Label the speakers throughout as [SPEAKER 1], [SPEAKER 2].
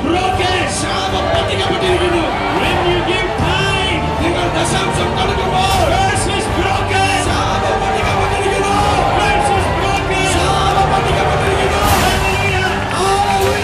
[SPEAKER 1] broken. When you give time, curse is broken. Curse is broken. Hallelujah. All of you.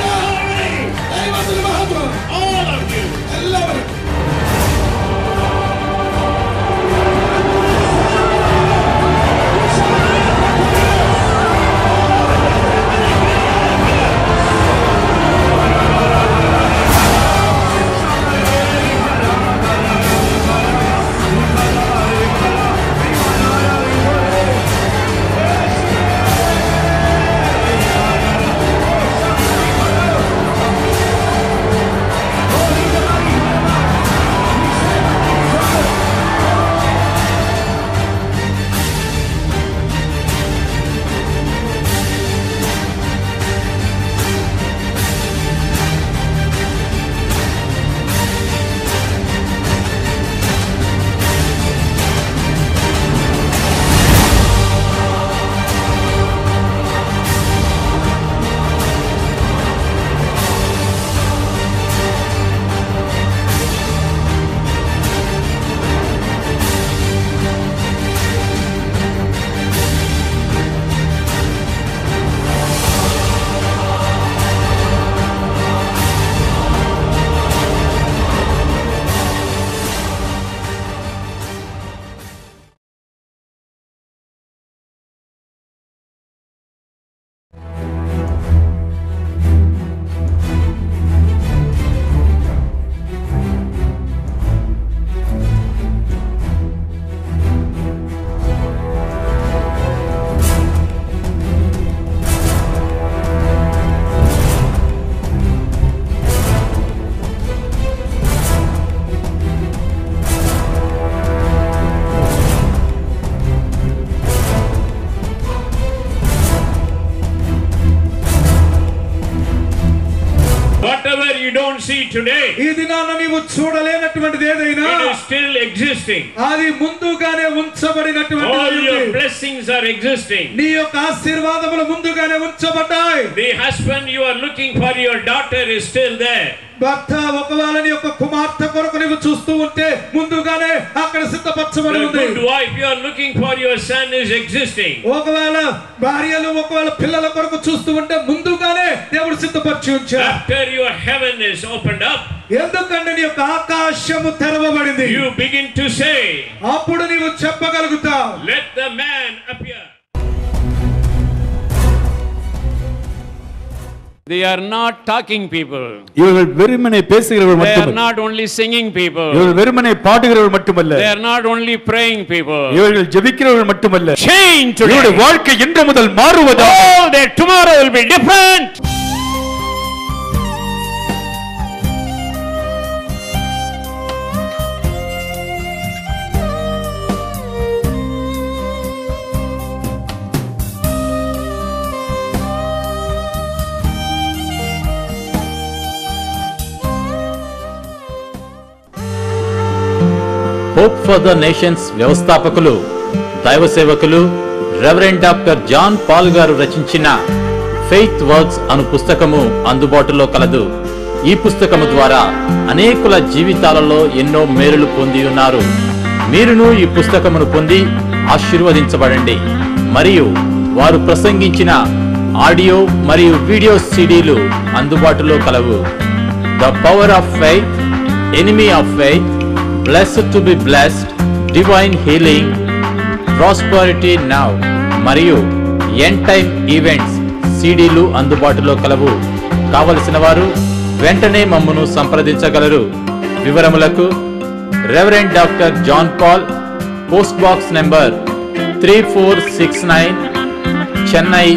[SPEAKER 1] See today,
[SPEAKER 2] ఈ దినాన నీవు చూడలేనటువంటిది ఏదైనా
[SPEAKER 1] it is still existing.
[SPEAKER 2] అది ముందుగానే ఉంచబడినటువంటిది.
[SPEAKER 1] All your blessings are existing.
[SPEAKER 2] నీ యొక్క ఆశీర్వాదములు ముందుగానే ఉంచబడ్డాయి.
[SPEAKER 1] The husband you are looking for your daughter is still there.
[SPEAKER 2] భర్త ఒకవేళ నీ యొక్క కుమార్తె కొరకు నీవు చూస్తూ ఉంటే ముందుగానే అక్కడ సిద్ధపరచబడి ఉంది.
[SPEAKER 1] The good wife you are looking for your son is existing.
[SPEAKER 2] ఒకవేళ భార్యలు ఒకవేళ పిల్లల కొరకు చూస్తూ ఉంటే ముందుగానే దేవుడు సిద్ధపరిచి ఉంచాడు.
[SPEAKER 1] After your heaven is opened up,
[SPEAKER 2] ఎందుకంటే నీ యొక్క ఆకాశము తెరవబడింది,
[SPEAKER 1] you begin to say,
[SPEAKER 2] అప్పుడు నీవు చెప్పగలుగుతావు,
[SPEAKER 1] let the man appear. They are not talking people.
[SPEAKER 3] இவர்கள் வெறுமனே பேசுகிறவர்கள்
[SPEAKER 1] They are
[SPEAKER 3] மட்டுமல்ல.
[SPEAKER 1] not only singing people.
[SPEAKER 3] இவர்கள் வெறுமனே பாடுகிறவர்கள் மட்டுமல்ல.
[SPEAKER 1] They are not only praying people.
[SPEAKER 3] இவர்கள் ஜெபிக்கிறவர்கள் மட்டுமல்ல.
[SPEAKER 1] Change today.
[SPEAKER 3] இவருடைய வாழ்க்கை இன்று முதல் மாறுவதாக.
[SPEAKER 1] Oh, their tomorrow will be different.
[SPEAKER 4] Hope for the nations వ్యవస్థాపకులు దైవ సేవకులు రెవరెండ్ డాక్టర్ జాన్ పాల్ గారు రచించిన ఫెయిత్ వర్క్స్ అను పుస్తకము అందుబాటులో కలదు. ఈ పుస్తకము ద్వారా అనేకుల జీవితాలలో ఎన్నో మేలులు పొంది ఉన్నారు. మీరును ఈ పుస్తకమును పొంది ఆశీర్వదించబడండి. మరియు వారు ప్రసంగించిన ఆడియో మరియు వీడియో సీడీలు అందుబాటులో కలవు. The power of faith, enemy of faith, Blessed to be blessed, Divine Healing, Prosperity Now మరియు End Time Events సీడీలు అందుబాటులో కలవు. కావలసిన వారు వెంటనే మమ్మను సంప్రదించగలరు. వివరములకు reverend doctor John Paul, post box number 3469, Chennai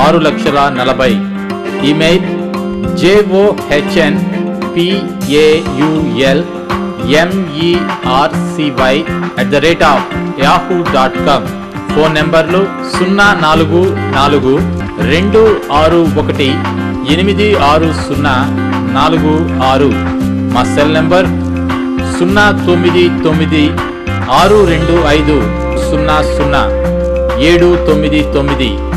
[SPEAKER 4] 6,40,000. Email johnmercy@yahoo.com. Phone నెంబర్లు 04226086046. మా సెల్ నెంబర్ 09962500799.